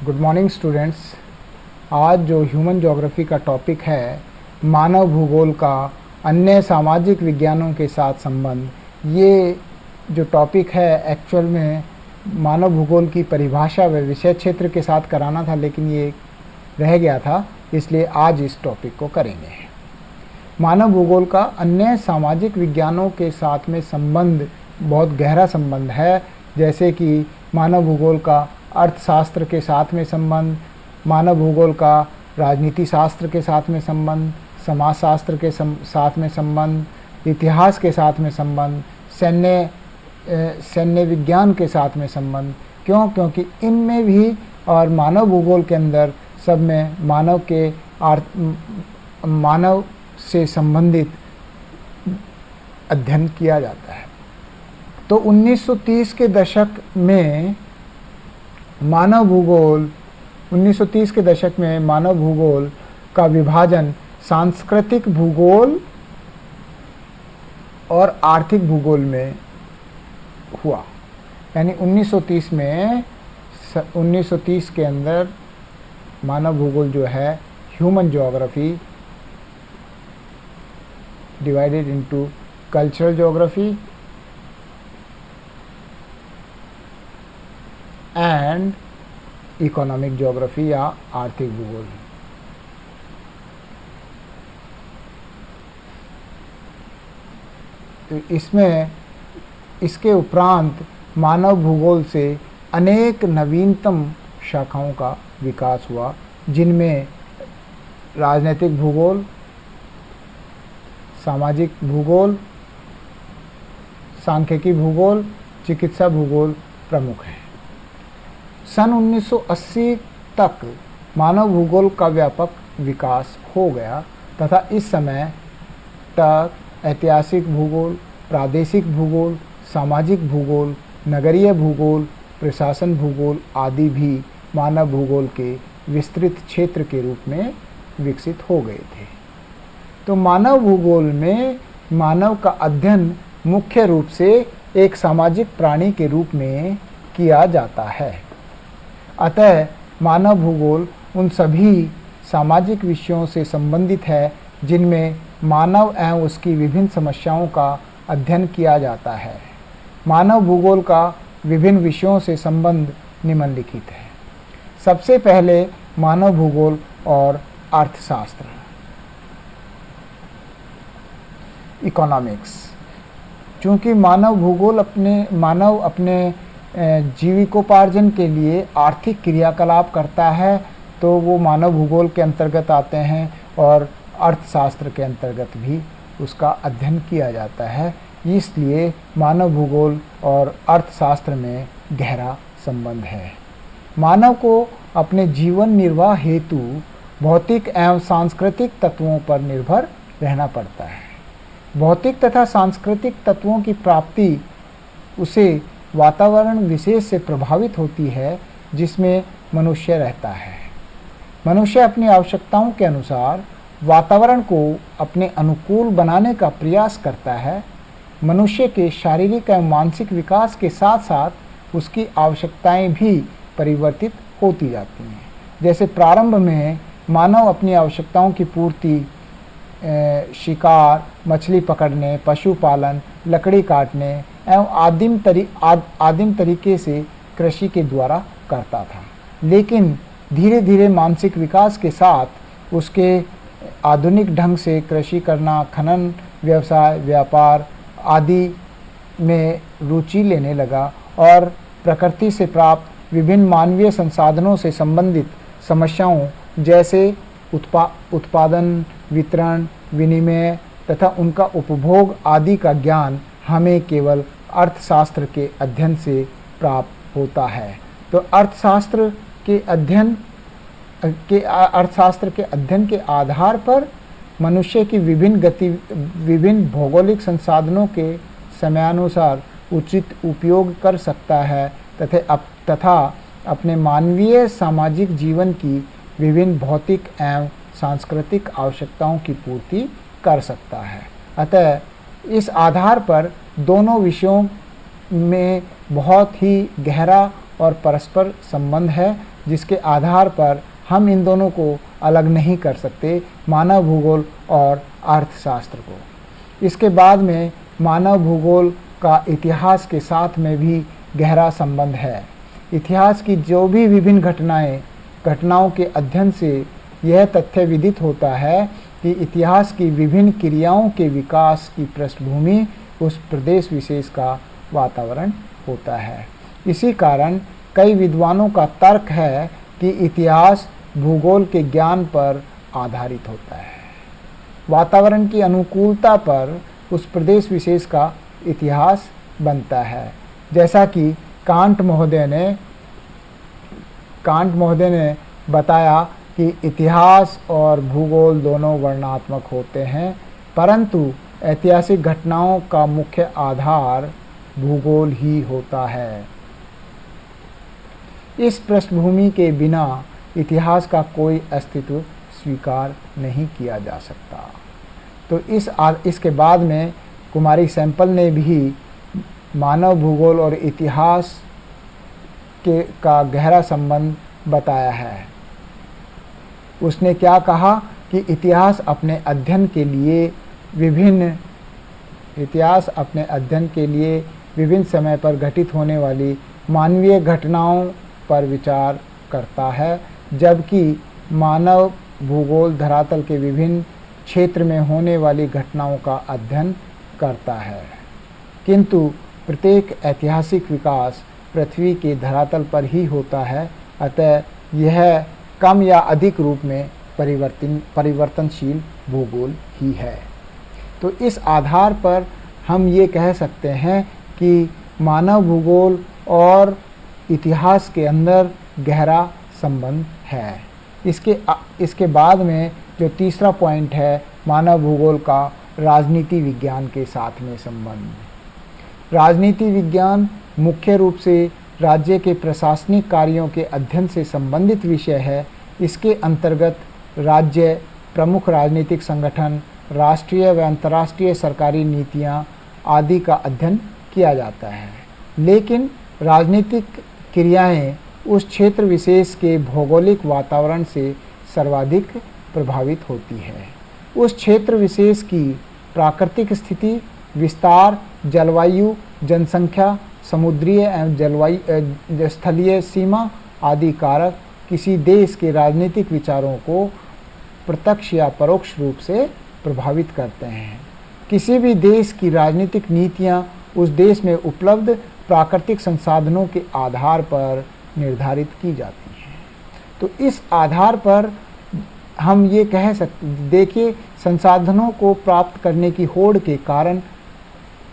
Good morning students. आज जो human geography का टॉपिक है, मानव भूगोल का अन्य सामाजिक विज्ञानों के साथ संबंध, ये जो टॉपिक है एक्चुअल में मानव भूगोल की परिभाषा व विषय क्षेत्र के साथ कराना था, लेकिन ये रह गया था, इसलिए आज इस टॉपिक को करेंगे। मानव भूगोल का अन्य सामाजिक विज्ञानों के साथ में संबंध बहुत गहरा संबंध है, जैसे कि मानव भूगोल का अर्थशास्त्र के साथ में संबंध, मानव भूगोल का राजनीति शास्त्र के साथ में संबंध, समाजशास्त्र के साथ में संबंध, इतिहास के साथ में संबंध, सैन्य विज्ञान के साथ में संबंध। क्योंकि इनमें भी और मानव भूगोल के अंदर सब में मानव से संबंधित अध्ययन किया जाता है। तो 1930 के दशक में मानव भूगोल का विभाजन सांस्कृतिक भूगोल और आर्थिक भूगोल में हुआ। यानी 1930 के अंदर मानव भूगोल जो है, human geography divided into cultural geography and economic geography या आर्थिक भूगोल। तो इसके उपरांत मानव भूगोल से अनेक नवीनतम शाखाओं का विकास हुआ, जिनमें राजनीतिक भूगोल, सामाजिक भूगोल, सांख्यिकी भूगोल, चिकित्सा भूगोल प्रमुख है। सन 1980 तक मानव भूगोल का व्यापक विकास हो गया तथा इस समय तक ऐतिहासिक भूगोल, प्रादेशिक भूगोल, सामाजिक भूगोल, नगरीय भूगोल, प्रशासन भूगोल आदि भी मानव भूगोल के विस्तृत क्षेत्र के रूप में विकसित हो गए थे। तो मानव भूगोल में मानव का अध्ययन मुख्य रूप से एक सामाजिक प्राणी के रूप में किया जाता है। अतः मानव भूगोल उन सभी सामाजिक विषयों से संबंधित है जिनमें मानव एवं उसकी विभिन्न समस्याओं का अध्ययन किया जाता है। मानव भूगोल का विभिन्न विषयों से संबंध निम्नलिखित है। सबसे पहले मानव भूगोल और अर्थशास्त्र, इकोनॉमिक्स। चूँकि मानव अपने जीविकोपार्जन के लिए आर्थिक क्रियाकलाप करता है, तो वो मानव भूगोल के अंतर्गत आते हैं और अर्थशास्त्र के अंतर्गत भी उसका अध्ययन किया जाता है। इसलिए मानव भूगोल और अर्थशास्त्र में गहरा संबंध है। मानव को अपने जीवन निर्वाह हेतु भौतिक एवं सांस्कृतिक तत्वों पर निर्भर रहना पड़ता है। भौतिक तथा सांस्कृतिक तत्वों की प्राप्ति उसे वातावरण विशेष से प्रभावित होती है जिसमें मनुष्य रहता है। मनुष्य अपनी आवश्यकताओं के अनुसार वातावरण को अपने अनुकूल बनाने का प्रयास करता है। मनुष्य के शारीरिक एवं मानसिक विकास के साथ साथ उसकी आवश्यकताएं भी परिवर्तित होती जाती हैं। जैसे प्रारंभ में मानव अपनी आवश्यकताओं की पूर्ति शिकार, मछली पकड़ने, पशुपालन, लकड़ी काटने एवं आदिम तरीके से कृषि के द्वारा करता था। लेकिन धीरे धीरे मानसिक विकास के साथ उसके आधुनिक ढंग से कृषि करना, खनन व्यवसाय, व्यापार आदि में रुचि लेने लगा और प्रकृति से प्राप्त विभिन्न मानवीय संसाधनों से संबंधित समस्याओं जैसे उत्पादन, वितरण, विनिमय तथा उनका उपभोग आदि का ज्ञान हमें केवल अर्थशास्त्र के अध्ययन से प्राप्त होता है। तो अर्थशास्त्र के अध्ययन के आधार पर मनुष्य की विभिन्न भौगोलिक संसाधनों के समयानुसार उचित उपयोग कर सकता है तथा अपने मानवीय सामाजिक जीवन की विभिन्न भौतिक एवं सांस्कृतिक आवश्यकताओं की पूर्ति कर सकता है। अतः इस आधार पर दोनों विषयों में बहुत ही गहरा और परस्पर संबंध है, जिसके आधार पर हम इन दोनों को अलग नहीं कर सकते, मानव भूगोल और अर्थशास्त्र को। इसके बाद में मानव भूगोल का इतिहास के साथ में भी गहरा संबंध है। इतिहास की जो भी विभिन्न घटनाओं के अध्ययन से यह तथ्य विदित होता है कि इतिहास की विभिन्न क्रियाओं के विकास की पृष्ठभूमि उस प्रदेश विशेष का वातावरण होता है। इसी कारण कई विद्वानों का तर्क है कि इतिहास भूगोल के ज्ञान पर आधारित होता है। वातावरण की अनुकूलता पर उस प्रदेश विशेष का इतिहास बनता है। जैसा कि कांट महोदय ने बताया कि इतिहास और भूगोल दोनों वर्णनात्मक होते हैं, परंतु ऐतिहासिक घटनाओं का मुख्य आधार भूगोल ही होता है। इस पृष्ठभूमि के बिना इतिहास का कोई अस्तित्व स्वीकार नहीं किया जा सकता। तो इसके बाद में कुमारी सैंपल ने भी मानव भूगोल और इतिहास का गहरा संबंध बताया है। उसने क्या कहा कि इतिहास अपने अध्ययन के लिए विभिन्न समय पर घटित होने वाली मानवीय घटनाओं पर विचार करता है, जबकि मानव भूगोल धरातल के विभिन्न क्षेत्र में होने वाली घटनाओं का अध्ययन करता है। किंतु प्रत्येक ऐतिहासिक विकास पृथ्वी के धरातल पर ही होता है, अतः यह कम या अधिक रूप में परिवर्तनशील भूगोल ही है। तो इस आधार पर हम ये कह सकते हैं कि मानव भूगोल और इतिहास के अंदर गहरा संबंध है। इसके बाद में जो तीसरा पॉइंट है, मानव भूगोल का राजनीति विज्ञान के साथ में संबंध। राजनीति विज्ञान मुख्य रूप से राज्य के प्रशासनिक कार्यों के अध्ययन से संबंधित विषय है। इसके अंतर्गत राज्य, प्रमुख राजनीतिक संगठन, राष्ट्रीय व अंतर्राष्ट्रीय सरकारी नीतियाँ आदि का अध्ययन किया जाता है। लेकिन राजनीतिक क्रियाएं उस क्षेत्र विशेष के भौगोलिक वातावरण से सर्वाधिक प्रभावित होती है। उस क्षेत्र विशेष की प्राकृतिक स्थिति, विस्तार, जलवायु, जनसंख्या, समुद्रीय एवं स्थलीय सीमा आदि कारक किसी देश के राजनीतिक विचारों को प्रत्यक्ष या परोक्ष रूप से प्रभावित करते हैं। किसी भी देश की राजनीतिक नीतियां उस देश में उपलब्ध प्राकृतिक संसाधनों के आधार पर निर्धारित की जाती हैं। तो इस आधार पर हम ये कह सकते, देखिए, संसाधनों को प्राप्त करने की होड़ के कारण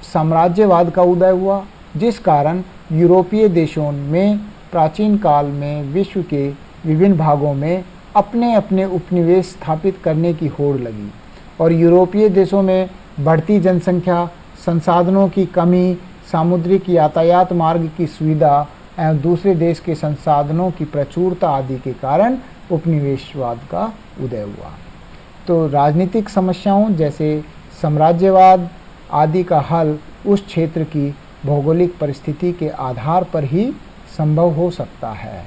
साम्राज्यवाद का उदय हुआ, जिस कारण यूरोपीय देशों में प्राचीन काल में विश्व के विभिन्न भागों में अपने अपने उपनिवेश स्थापित करने की होड़ लगी और यूरोपीय देशों में बढ़ती जनसंख्या, संसाधनों की कमी, सामुद्रिक यातायात मार्ग की सुविधा एवं दूसरे देश के संसाधनों की प्रचुरता आदि के कारण उपनिवेशवाद का उदय हुआ। तो राजनीतिक समस्याओं जैसे साम्राज्यवाद आदि का हल उस क्षेत्र की भौगोलिक परिस्थिति के आधार पर ही संभव हो सकता है।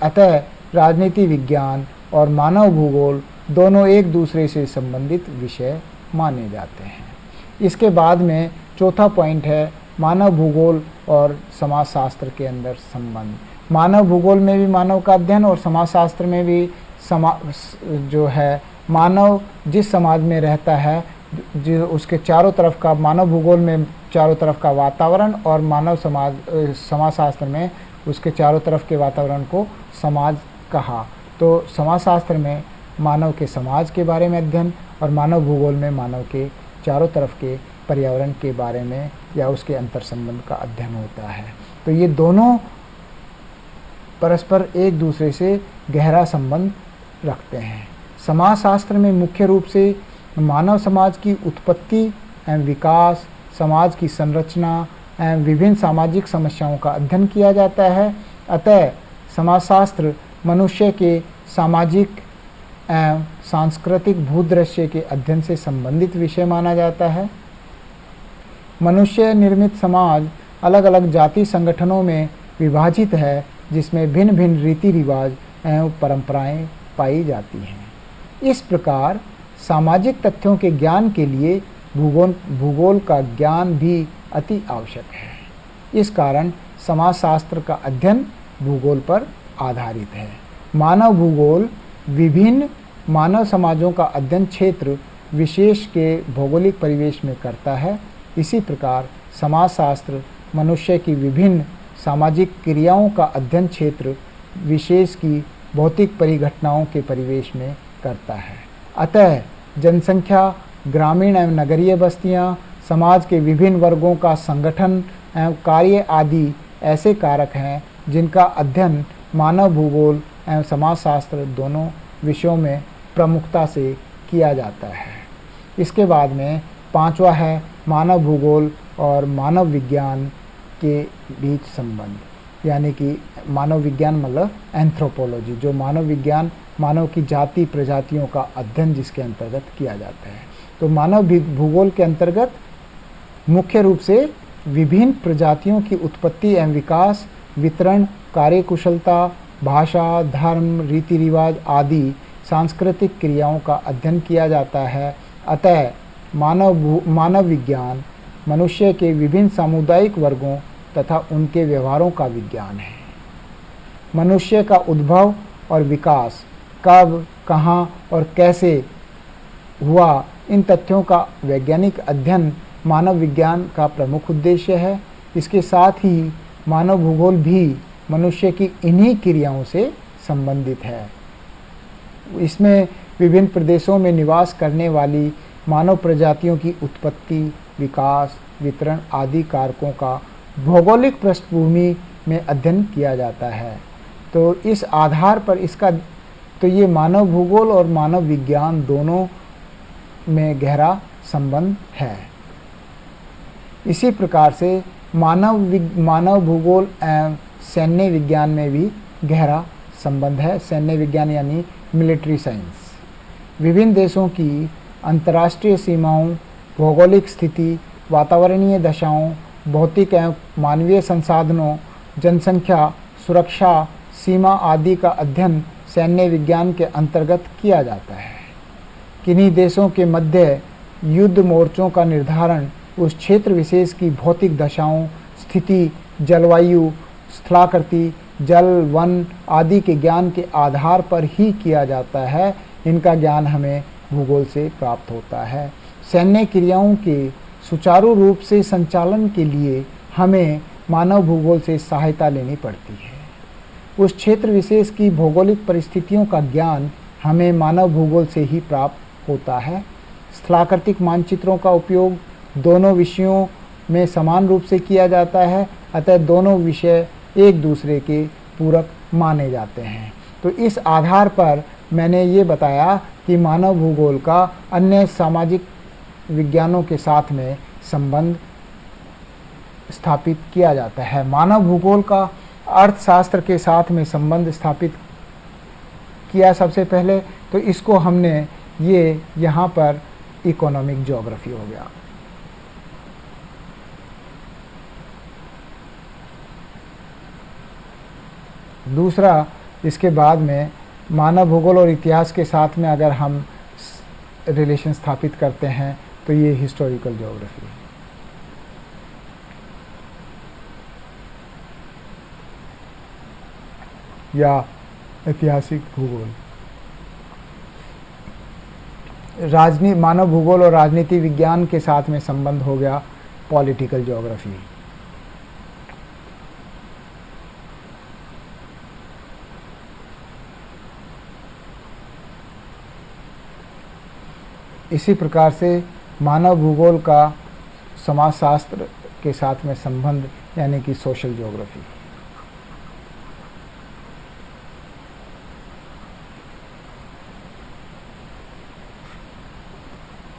अतः राजनीति विज्ञान और मानव भूगोल दोनों एक दूसरे से संबंधित विषय माने जाते हैं। इसके बाद में चौथा पॉइंट है मानव भूगोल और समाजशास्त्र के अंदर संबंध। मानव भूगोल में भी मानव का अध्ययन और समाजशास्त्र में भी जो है मानव जिस समाज में रहता है, जो उसके चारों तरफ का, मानव भूगोल में चारों तरफ का वातावरण और मानव समाजशास्त्र में उसके चारों तरफ के वातावरण को समाज कहा। तो समाजशास्त्र में मानव के समाज के बारे में अध्ययन और मानव भूगोल में मानव के चारों तरफ के पर्यावरण के बारे में या उसके अंतर संबंध का अध्ययन होता है। तो ये दोनों परस्पर एक दूसरे से गहरा संबंध रखते हैं। समाजशास्त्र में मुख्य रूप से मानव समाज की उत्पत्ति एवं विकास, समाज की संरचना एवं विभिन्न सामाजिक समस्याओं का अध्ययन किया जाता है। अतः समाजशास्त्र मनुष्य के सामाजिक एवं सांस्कृतिक भूदृश्य के अध्ययन से संबंधित विषय माना जाता है। मनुष्य निर्मित समाज अलग अलग जाति संगठनों में विभाजित है, जिसमें भिन्न भिन्न रीति रिवाज एवं परंपराएं पाई जाती हैं। इस प्रकार सामाजिक तथ्यों के ज्ञान के लिए भूगोल का ज्ञान भी अति आवश्यक है। इस कारण समाजशास्त्र का अध्ययन भूगोल पर आधारित है। मानव भूगोल विभिन्न मानव समाजों का अध्ययन क्षेत्र विशेष के भौगोलिक परिवेश में करता है। इसी प्रकार समाजशास्त्र मनुष्य की विभिन्न सामाजिक क्रियाओं का अध्ययन क्षेत्र विशेष की भौतिक परिघटनाओं के परिवेश में करता है। अतः जनसंख्या, ग्रामीण एवं नगरीय बस्तियां, समाज के विभिन्न वर्गों का संगठन एवं कार्य आदि ऐसे कारक हैं जिनका अध्ययन मानव भूगोल एवं समाजशास्त्र दोनों विषयों में प्रमुखता से किया जाता है। इसके बाद में पांचवा है मानव भूगोल और मानव विज्ञान के बीच संबंध, यानी कि मानव विज्ञान मतलब एंथ्रोपोलॉजी, जो मानव विज्ञान मानव की जाति प्रजातियों का अध्ययन जिसके अंतर्गत किया जाता है। तो मानव भूगोल के अंतर्गत मुख्य रूप से विभिन्न प्रजातियों की उत्पत्ति एवं विकास, वितरण, कार्यकुशलता, भाषा, धर्म, रीति रिवाज आदि सांस्कृतिक क्रियाओं का अध्ययन किया जाता है। अतः मानव विज्ञान मनुष्य के विभिन्न सामुदायिक वर्गों तथा उनके व्यवहारों का विज्ञान है। मनुष्य का उद्भव और विकास कब, कहाँ और कैसे हुआ, इन तथ्यों का वैज्ञानिक अध्ययन मानव विज्ञान का प्रमुख उद्देश्य है। इसके साथ ही मानव भूगोल भी मनुष्य की इन्हीं क्रियाओं से संबंधित है। इसमें विभिन्न प्रदेशों में निवास करने वाली मानव प्रजातियों की उत्पत्ति, विकास, वितरण आदि कारकों का भौगोलिक पृष्ठभूमि में अध्ययन किया जाता है। तो इस आधार पर ये मानव भूगोल और मानव विज्ञान दोनों में गहरा संबंध है। इसी प्रकार से मानव भूगोल एवं सैन्य विज्ञान में भी गहरा संबंध है। सैन्य विज्ञान यानी मिलिट्री साइंस। विभिन्न देशों की अंतर्राष्ट्रीय सीमाओं, भौगोलिक स्थिति, वातावरणीय दशाओं, भौतिक एवं मानवीय संसाधनों, जनसंख्या, सुरक्षा, सीमा आदि का अध्ययन सैन्य विज्ञान के अंतर्गत किया जाता है। किन्हीं देशों के मध्य युद्ध मोर्चों का निर्धारण उस क्षेत्र विशेष की भौतिक दशाओं, स्थिति, जलवायु, स्थलाकृति, जल, वन आदि के ज्ञान के आधार पर ही किया जाता है। इनका ज्ञान हमें भूगोल से प्राप्त होता है। सैन्य क्रियाओं के सुचारू रूप से संचालन के लिए हमें मानव भूगोल से सहायता लेनी पड़ती है। उस क्षेत्र विशेष की भौगोलिक परिस्थितियों का ज्ञान हमें मानव भूगोल से ही प्राप्त होता है। स्थलाकृतिक मानचित्रों का उपयोग दोनों विषयों में समान रूप से किया जाता है, अतः दोनों विषय एक दूसरे के पूरक माने जाते हैं। तो इस आधार पर मैंने ये बताया कि मानव भूगोल का अन्य सामाजिक विज्ञानों के साथ में संबंध स्थापित किया जाता है। मानव भूगोल का अर्थशास्त्र के साथ में संबंध स्थापित किया सबसे पहले, तो इसको हमने ये यहाँ पर इकोनॉमिक ज्योग्राफी हो गया। दूसरा, इसके बाद में मानव भूगोल और इतिहास के साथ में अगर हम रिलेशन स्थापित करते हैं तो ये हिस्टोरिकल ज्योग्राफी है। या ऐतिहासिक भूगोल। मानव भूगोल और राजनीति विज्ञान के साथ में संबंध हो गया पॉलिटिकल ज्योग्राफी। इसी प्रकार से मानव भूगोल का समाजशास्त्र के साथ में संबंध यानी कि सोशल ज्योग्राफी।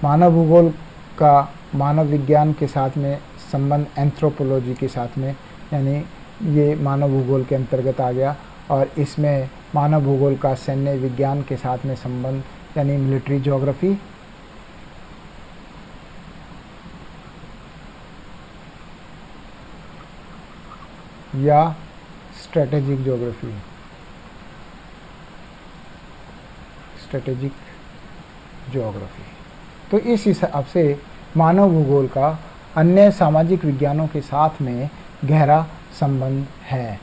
मानव भूगोल का मानव विज्ञान के साथ में संबंध एंथ्रोपोलॉजी के साथ में, यानी ये मानव भूगोल के अंतर्गत आ गया। और इसमें मानव भूगोल का सैन्य विज्ञान के साथ में संबंध यानी मिलिट्री ज्योग्राफी। या स्ट्रेटेजिक ज्योग्राफी, स्ट्रेटेजिक ज्योग्राफी। तो इस हिसाब से मानव भूगोल का अन्य सामाजिक विज्ञानों के साथ में गहरा संबंध है।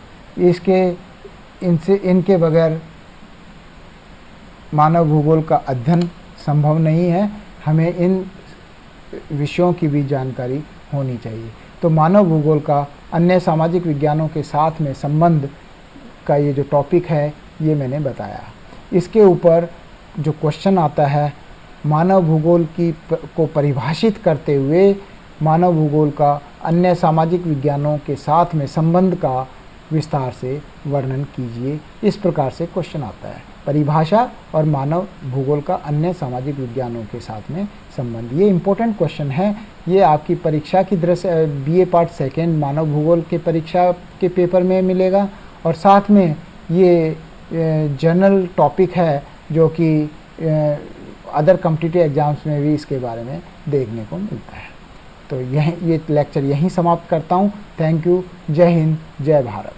इनके बगैर मानव भूगोल का अध्ययन संभव नहीं है। हमें इन विषयों की भी जानकारी होनी चाहिए। तो मानव भूगोल का अन्य सामाजिक विज्ञानों के साथ में संबंध का ये जो टॉपिक है ये मैंने बताया। इसके ऊपर जो क्वेश्चन आता है, मानव भूगोल को परिभाषित करते हुए मानव भूगोल का अन्य सामाजिक विज्ञानों के साथ में संबंध का विस्तार से वर्णन कीजिए। इस प्रकार से क्वेश्चन आता है, परिभाषा और मानव भूगोल का अन्य सामाजिक विज्ञानों के साथ में संबंध। ये इम्पोर्टेंट क्वेश्चन है। ये आपकी परीक्षा की दृष्टि बीए पार्ट सेकेंड मानव भूगोल के परीक्षा के पेपर में मिलेगा, और साथ में ये जनरल टॉपिक है जो कि अदर कॉम्पिटिटिव एग्जाम्स में भी इसके बारे में देखने को मिलता है। तो ये लेक्चर यहीं समाप्त करता हूँ। Thank you. जय हिंद, जय भारत।